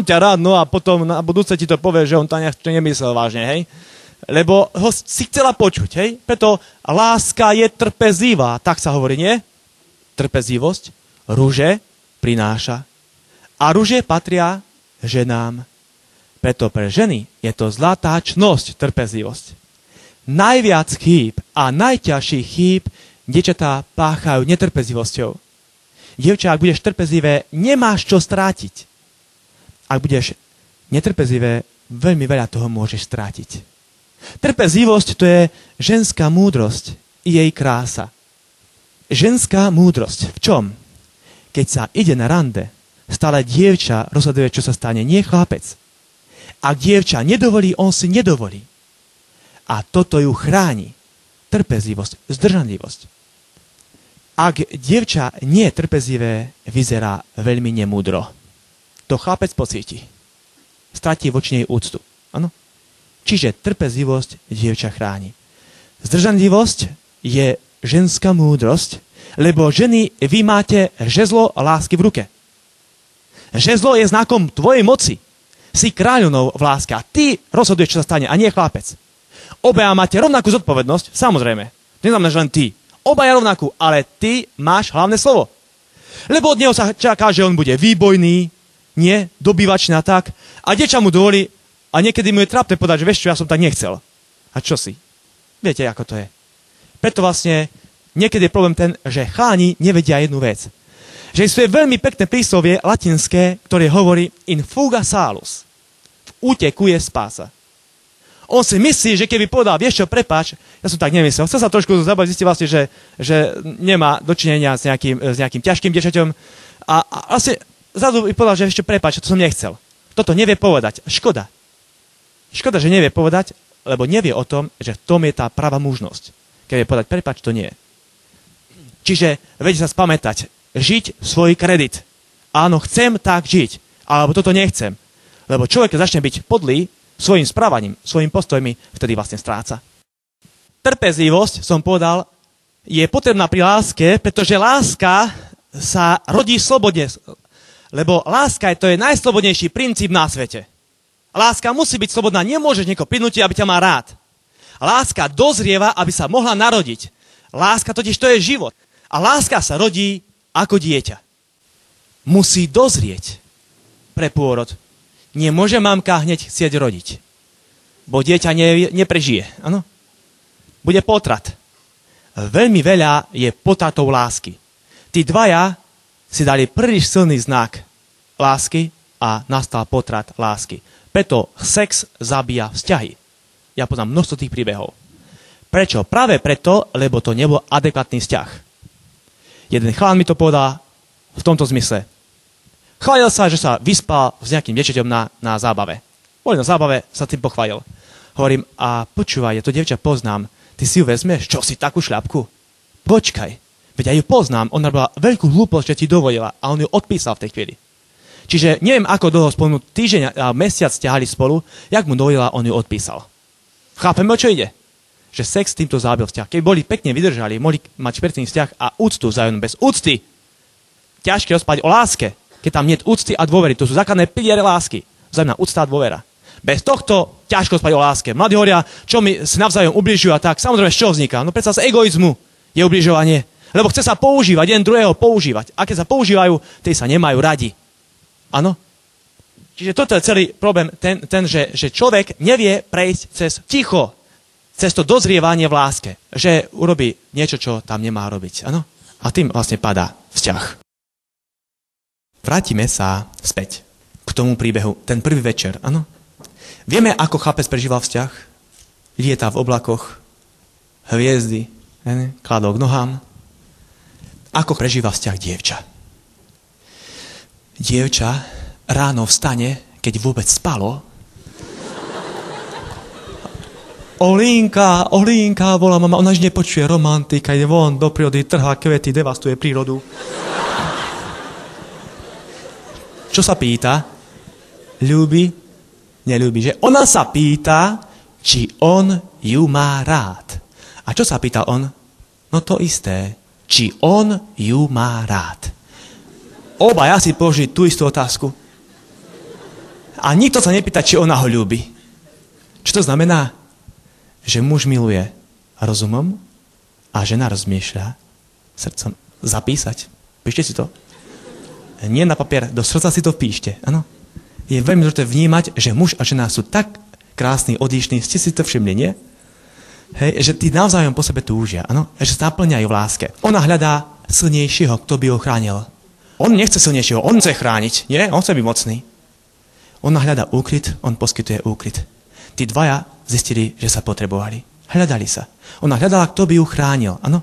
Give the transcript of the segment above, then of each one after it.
ťa rád, no a potom na budúce ti to povie, že on to nemyslel vážne, hej? Lebo ho si chcela počuť, hej? Preto láska je trpezlivá, tak sa hovorí, nie? Trpezlivosť rúže prináša. A rúže patria ženám. Preto pre ženy je to zlatá cnosť, trpezlivosť. Najviac chýb a najťažších chýb dievčatá páchajú netrpezlivosťou. Dievča, ak budeš trpezlivé, nemáš čo strátiť. Ak budeš netrpezlivé, veľmi veľa toho môžeš strátiť. Trpezlivosť to je ženská múdrosť i jej krása. Ženská múdrosť v čom? Keď sa ide na rande, stále dievča rozhoduje, čo sa stane, nie chlapec. Ak dievča nedovolí, on si nedovolí. A toto ju chráni. Trpezlivosť, zdržanlivosť. Ak dievča nie je trpezlivé, vyzerá veľmi nemúdro. To chlapec pocíti. Stratí voči nej úctu. Áno? Čiže trpezlivosť dievča chráni. Zdržanlivosť je ženská múdrosť, lebo ženy, vy máte žezlo lásky v ruke. Žezlo je znakom tvojej moci. Si kráľovnou v láske a ty rozhoduješ, čo sa stane, a nie chlapec. Obaja máte rovnakú zodpovednosť, samozrejme. Neznamená, že len ty. Obaja rovnakú, ale ty máš hlavné slovo. Lebo od neho sa čaká, že on bude výbojný, nie, dobývačný a tak. A dievča mu dovolí, a niekedy mu je trápne povedať, že vieš čo, ja som tak nechcel. A čo si? Viete, ako to je. Preto vlastne niekedy je problém ten, že cháni nevedia jednu vec. Že sú veľmi pekné príslovie latinské, ktoré hovorí in fuga salus. V úteku je spása. On si myslí, že keby povedal, vieš čo, prepáč, ja som tak nemyslel. Chcel sa trošku zabaviť, zistí vlastne, že nemá dočinenia s nejakým ťažkým dievčaťom. A vlastne zrazu by povedal, že vieš čo, prepáč, to som nechcel. Toto nevie povedať. Škoda. Škoda, že nevie povedať, lebo nevie o tom, že v tom je tá pravá mužnosť. Keď vie povedať, prepáč, to nie. Čiže vedie sa spamätať. Žiť svoj kredit. Áno, chcem tak žiť, alebo toto nechcem. Lebo človek, keď začne byť podlý svojim správaním, svojimi postojmi, vtedy vlastne stráca. Trpezlivosť, som povedal, je potrebná pri láske, pretože láska sa rodí slobodne. Lebo láska to je najslobodnejší princíp na svete. Láska musí byť slobodná, nemôžeš niekoho prinútiť, aby ťa mal rád. Láska dozrieva, aby sa mohla narodiť. Láska totiž to je život. A láska sa rodí ako dieťa. Musí dozrieť pre pôrod. Nemôže mamka hneď chcieť rodiť. Bo dieťa neprežije. Áno? Bude potrat. Veľmi veľa je potratov lásky. Tí dvaja si dali príliš silný znak lásky a nastal potrat lásky. Preto sex zabíja vzťahy. Ja poznám množstvo tých príbehov. Prečo? Práve preto, lebo to nebol adekvátny vzťah. Jeden chlán mi to povedal v tomto zmysle. Chválil sa, že sa vyspal s nejakým dievčaťom na zábave. Boli na zábave, sa tým pochválil. Hovorím, a počúvaj, ja to dievča poznám. Ty si ju vezmeš? Čo, si takú šľapku? Počkaj, veď ja ju poznám. Ona bola veľkú hlúposť, že ti dovolila. A on ju odpísal v tej chvíli. Čiže neviem, ako dlho spolu týždeň a mesiac ťahali spolu, jak mu dovolila, on ju odpísal. Chápeme, o čo ide? Že sex týmto zábil vzťah. Keby boli pekne vydržali, mohli mať špertný vzťah a úctu vzájomnú. Bez úcty ťažké rozprávať o láske, keď tam nie je úcty a dôvery. To sú základné piliere lásky. Vzájomná úcta a dôvera. Bez tohto ťažko rozprávať o láske. Mladí hovoria, čo mi si navzájom ubližujú a tak. Samozrejme, z čoho vzniká? No predsa z egoizmu je ubližovanie. Lebo chce sa používať, jeden druhého používať. A keď sa používajú, tí sa nemajú radi. Áno? Čiže toto je celý problém, že človek nevie prejsť cez ticho, cez to dozrievanie v láske, že urobí niečo, čo tam nemá robiť. Áno? A tým vlastne padá vzťah. Vrátime sa späť k tomu príbehu, ten prvý večer. Áno? Vieme, ako chlapec prežíval vzťah? Lietá v oblakoch, hviezdy, kladol k nohám. Ako prežíva vzťah dievča? Dievča ráno vstane, keď vôbec spalo. Olínka, volá mama, ona už nepočuje romantika, ide von do prírody, trhá kvety, devastuje prírodu. Čo sa pýta? Ľúbi? Neľúbi, že? Ona sa pýta, či on ju má rád. A čo sa pýta on? No to isté. Či on ju má rád. Obaja si položili tú istú otázku. A nikto sa nepýta, či ona ho ľúbi. Čo to znamená? Že muž miluje rozumom a žena rozmýšľa srdcom. Zapísať. Píšte si to. Nie na papier, do srdca si to vpíšte. Áno. Je veľmi dôležité vnímať, že muž a žena sú tak krásni, odlišní. Ste si to všimli, nie? Hej, že tí navzájom po sebe túžia. Áno. Že sa naplňajú v láske. Ona hľadá silnejšieho, kto by ho chránil. On nechce silnejšieho, on chce chrániť. Nie? On chce byť mocný. Ona hľadá úkryt, on poskytuje úkryt. Tí dvaja zistili, že sa potrebovali. Hľadali sa. Ona hľadala, kto by ju chránil. Áno.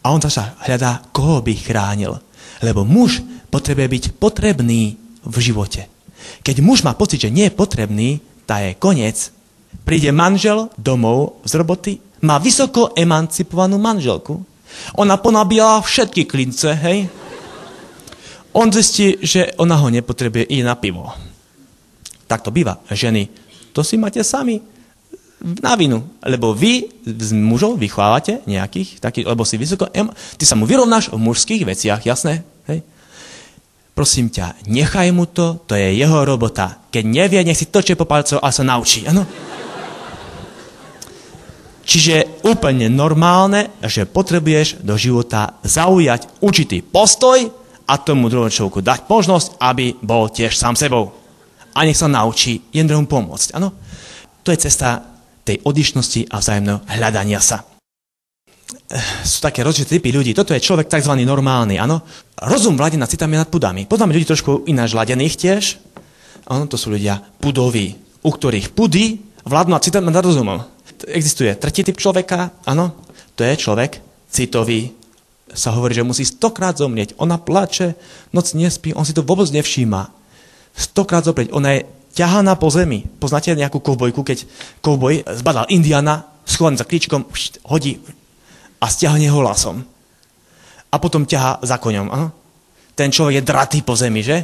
A on zasa hľadá, koho by chránil. Lebo muž potrebuje byť potrebný v živote. Keď muž má pocit, že nie je potrebný, tá je koniec. Príde manžel domov z roboty, má vysoko emancipovanú manželku. Ona ponabíjala všetky klince, hej. On zistí, že ona ho nepotrebuje, ide na pivo. Tak to býva. Ženy, to si máte sami na vinu. Lebo vy z mužov vychovávate nejakých, takých, lebo si vysoko... Ty sa mu vyrovnáš v mužských veciach, jasné? Hej? Prosím ťa, nechaj mu to, to je jeho robota. Keď nevie, nech si točie po palcov a sa naučí. Ano? Čiže úplne normálne, že potrebuješ do života zaujať určitý postoj a tomu druhému človeku dať možnosť, aby bol tiež sám sebou. A nech sa naučí jeden druhému pomôcť. Ano? To je cesta tej odlišnosti a vzájomného hľadania sa. Sú také rozličné typy ľudí. Toto je človek tzv. Normálny, áno. Rozum vládne nad citami nad pudami. Poznáme ľudí trošku ináč ladených tiež. Áno, to sú ľudia pudoví, u ktorých pudy vládnu nad citami nad rozumom. Existuje tretí typ človeka, áno. To je človek citový. Sa hovorí, že musí 100-krát zomrieť. Ona plače, noc nespí, on si to vôbec nevšíma. 100-krát zomrieť. Ona je ťahaná po zemi. Poznáte nejakú kovbojku, keď kovboj zbadal Indiana, schovaný za klíčkom, hodí a stiahne ho lasom. A potom ťahá za koňom. Aha. Ten človek je dratý po zemi, že?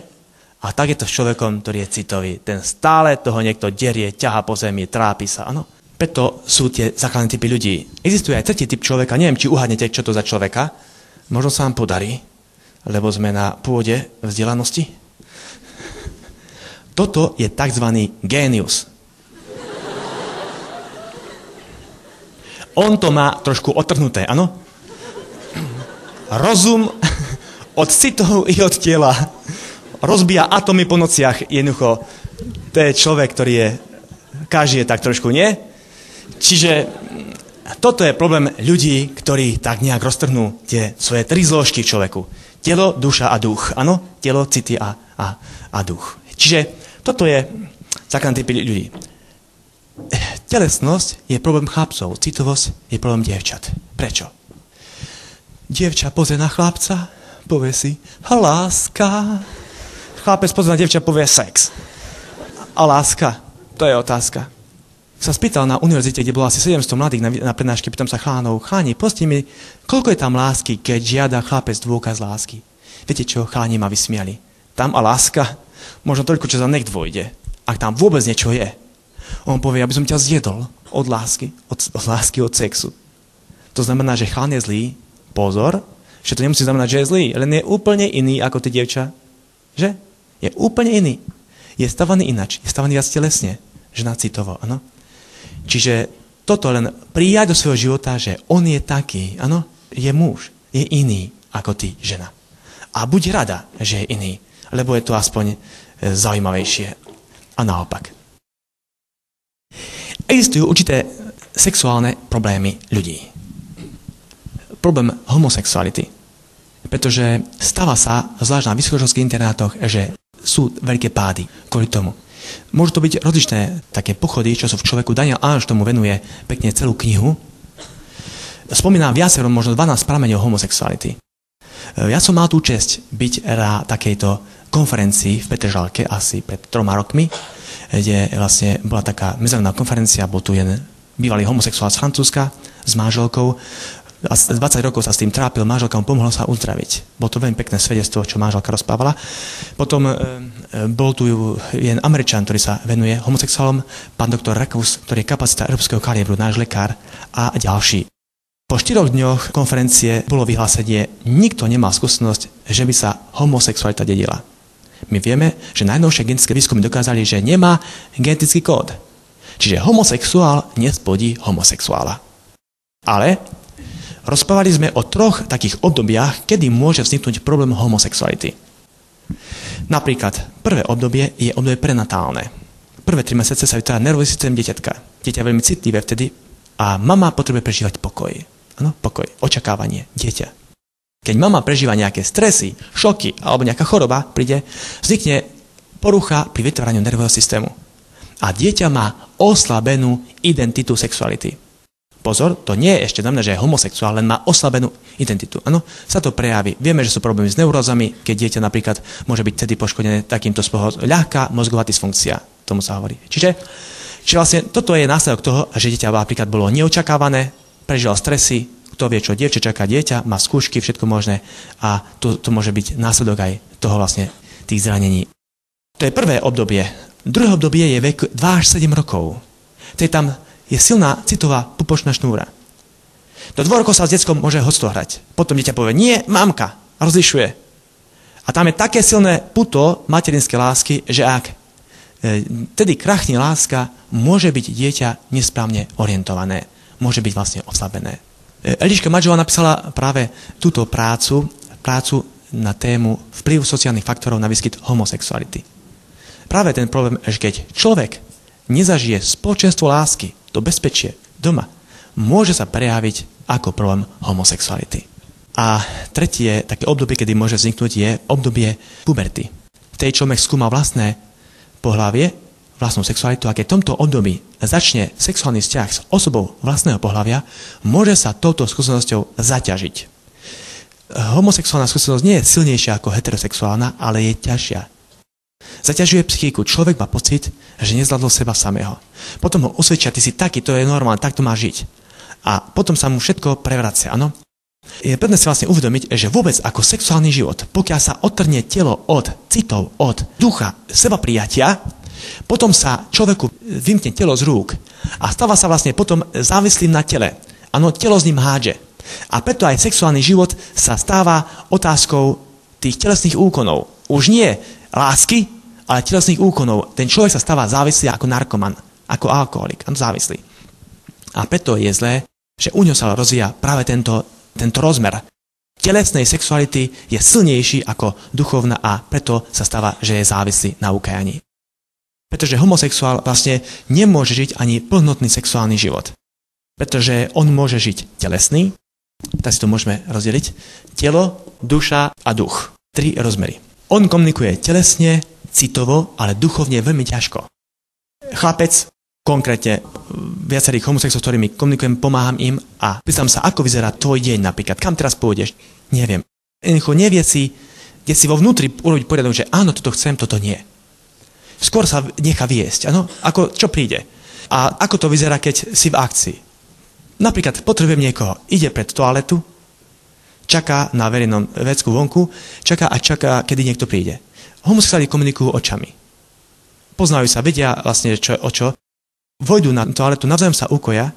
A tak je to s človekom, ktorý je citový. Ten stále toho niekto derie, ťahá po zemi, trápi sa. Ano? Preto sú tie základné typy ľudí. Existuje aj tretí typ človeka. Neviem, či uhádnete, čo to za človeka. Možno sa vám podarí, lebo sme na pôde vzdelanosti. Toto je tzv. Génius. On to má trošku otrhnuté, áno? Rozum od citov i od tela rozbíja atomy po nociach. Jednoducho, to je človek, ktorý je, každý je tak trošku, nie? Čiže toto je problém ľudí, ktorí tak nejak roztrhnú tie svoje tri zložky v človeku. Telo, duša a duch, áno? Telo, city a duch. Čiže toto je základný typ ľudí. Telesnosť je problém chlapcov, citovosť je problém dievčat. Prečo? Dievča pozrie na chlapca, povie si, láska. Chlapec pozrie na dievča, povie sex. A láska, to je otázka. Sa spýtal na univerzite, kde bolo asi 700 mladých na prednáške, pýtam sa chlánov, chláni, proste mi, koľko je tam lásky, keď žiada chlapec dôkaz lásky. Viete čo, chláni ma vysmiali. Tam a láska, možno toľko, čo za nech dôjde. Ak tam vôbec niečo je. On povie, aby som ťa zjedol od lásky, od sexu. To znamená, že chlán je zlý. Pozor, že to nemusí znamenať, že je zlý, len je úplne iný ako ty dievča. Že? Je úplne iný. Je stavaný inač. Je stavaný viac telesne. Žena citovo, áno. Čiže toto len prijať do svojho života, že on je taký, áno, je muž, je iný ako ty, žena. A buď rada, že je iný, lebo je to aspoň zaujímavejšie. A naopak. Existujú určité sexuálne problémy ľudí. Problém homosexuality. Pretože stáva sa, zvlášť na vysokoškolských internátoch, že sú veľké pády kvôli tomu. Môžu to byť rozličné také pochody, čo sú v človeku. Daniel Áš tomu venuje pekne celú knihu. Spomína viacero, možno 12 prameňov homosexuality. Ja som mal tú česť byť na takejto konferencii v Petržalke asi pred 3 rokmi, kde vlastne bola taká medzinárodná konferencia, bol tu jeden bývalý homosexuál z Francúzska s manželkou. A 20 rokov sa s tým trápil, manželka mu pomohla sa uzdraviť. Bolo to veľmi pekné svedectvo, čo manželka rozprávala. Potom bol tu jeden Američan, ktorý sa venuje homosexuálom, pán doktor Rakus, ktorý je kapacita európskeho kalibru, náš lekár a ďalší. Po 4 dňoch konferencie bolo vyhlásenie, nikto nemal skúsenosť, že by sa homosexualita dedila. My vieme, že najnovšie genetické výskumy dokázali, že nemá genetický kód. Čiže homosexuál nesplodí homosexuála. Ale rozprávali sme o 3 takých obdobiach, kedy môže vzniknúť problém homosexuality. Napríklad, prvé obdobie je obdobie prenatálne. Prvé 3 mesiace sa vytvára nervový systém dieťatka. Dieťa je veľmi citlivé vtedy a mama potrebuje prežívať pokoj. Áno, pokoj, očakávanie, dieťa. Keď mama prežíva nejaké stresy, šoky alebo nejaká choroba príde, vznikne porucha pri vytváraní nervového systému. A dieťa má oslabenú identitu sexuality. Pozor, to nie je ešte znamená, že je homosexuál, len má oslabenú identitu. Áno, sa to prejaví. Vieme, že sú problémy s neurózami, keď dieťa napríklad môže byť tedy poškodené takýmto spôsobom. Ľahká mozgová dysfunkcia, tomu sa hovorí. Čiže vlastne toto je následok toho, že dieťa napríklad bolo neočakávané, prežilo stresy, kto vie, čo dievča čaká dieťa, má skúšky, všetko možné a to môže byť následok aj toho vlastne tých zranení. To je prvé obdobie. Druhé obdobie je vek 2 až 7 rokov. Tam je silná citová pupočná šnúra. Do 2 rokov sa s deckom môže hocto hrať. Potom dieťa povie, nie, mamka, rozlišuje. A tam je také silné puto materinskej lásky, že ak tedy krachne láska, môže byť dieťa nesprávne orientované. Môže byť vlastne oslabené. Eliška Madžová napísala práve túto prácu na tému vplyv sociálnych faktorov na výskyt homosexuality. Práve ten problém, že keď človek nezažije spoločenstvo lásky, to bezpečie doma, môže sa prejaviť ako problém homosexuality. A tretie také obdobie, kedy môže vzniknúť, je obdobie puberty. V tej človek skúma vlastné pohlavie, vlastnú sexualitu, a keď v tomto období začne sexuálny vzťah s osobou vlastného pohlavia, môže sa touto skúsenosťou zaťažiť. Homosexuálna skúsenosť nie je silnejšia ako heterosexuálna, ale je ťažšia. Zaťažuje psychiku. Človek má pocit, že nezvládol seba samého. Potom ho usvedčia, ty si taký, to je normálne, tak to má žiť. A potom sa mu všetko prevracia, áno? Je predné si vlastne uvedomiť, že vôbec ako sexuálny život, pokiaľ sa odtrhne telo od citov, od ducha, seba prijatia, potom sa človeku vymkne telo z rúk a stáva sa vlastne potom závislým na tele. Áno, telo s ním hádže. A preto aj sexuálny život sa stáva otázkou tých telesných úkonov. Už nie lásky, ale telesných úkonov. Ten človek sa stáva závislý ako narkoman, ako alkoholik, závislý. A preto je zlé, že u ňo sa rozvíja práve tento rozmer telesnej sexuality je silnejší ako duchovná a preto sa stáva, že je závislý na ukajaní. Pretože homosexuál vlastne nemôže žiť ani plnohodnotný sexuálny život. Pretože on môže žiť telesný, tak si to môžeme rozdeliť, telo, duša a duch. 3 rozmery. On komunikuje telesne, citovo, ale duchovne veľmi ťažko. Chlapec, konkrétne viacerých homosexuálov, s ktorými komunikujem, pomáham im a pýtam sa, ako vyzerá tvoj deň napríklad, kam teraz pôjdeš, neviem. Jednoducho nevie si, kde si vo vnútri urobiť poriadok, že áno, toto chcem, toto nie. Skôr sa nechá viesť, áno, ako čo príde. A ako to vyzerá, keď si v akcii. Napríklad potrebujem niekoho, ide pred toaletu, čaká na verejnom vecku vonku, čaká, kedy niekto príde. Homosexuáli komunikujú očami. Poznajú sa, vedia vlastne čo, o čo. Vojdu na toaletu, navzájom sa ukoja,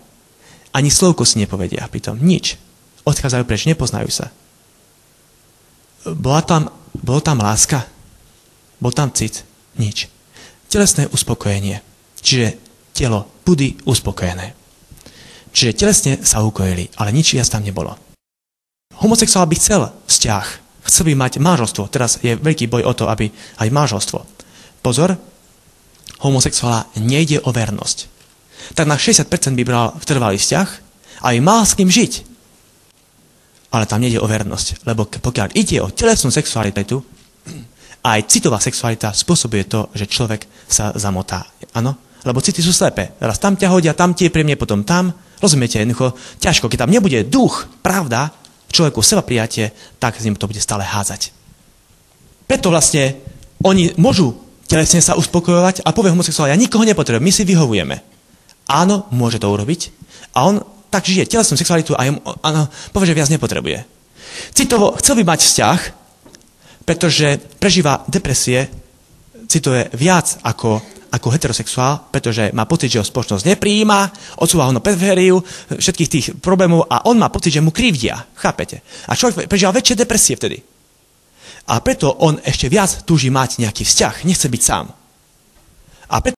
ani slovko si nepovedia pritom. Nič. Odchádzajú preč, nepoznajú sa. Bolo tam láska? Bol tam cit? Nič. Telesné uspokojenie. Čiže telo bude uspokojené. Čiže telesne sa ukojili, ale nič viac tam nebolo. Homosexuál by chcel vzťah, chcel by mať manželstvo. Teraz je veľký boj o to, aby aj manželstvo. Pozor, homosexuála nejde o vernosť. Tak na 60% by bral trvalý vzťah a aj mal s kým žiť. Ale tam nejde o vernosť, lebo pokiaľ ide o telesnú sexualitu, aj citová sexualita spôsobuje to, že človek sa zamotá. Áno? Lebo city sú slepé. Raz tam ťa hodia, tam tie pre mne, potom tam. Rozumiete, jednoducho ťažko. Keď tam nebude duch, pravda, človeku seba prijatie, tak s ním to bude stále hádzať. Preto vlastne oni môžu telesne sa uspokojovať a povie homosexuál, ja nikoho nepotrebujem, my si vyhovujeme. Áno, môže to urobiť. A on tak žije telesnú sexualitu a áno, povie, že viac nepotrebuje. Citovo chcel by mať vzťah, pretože prežíva depresie, cituje viac ako heterosexuál, pretože má pocit, že ho spoločnosť neprijíma, odsúva ho na perifériu všetkých tých problémov a on má pocit, že mu krivdia. Chápete? A človek prežíva väčšie depresie vtedy. A preto on ešte viac túži mať nejaký vzťah, nechce byť sám. A preto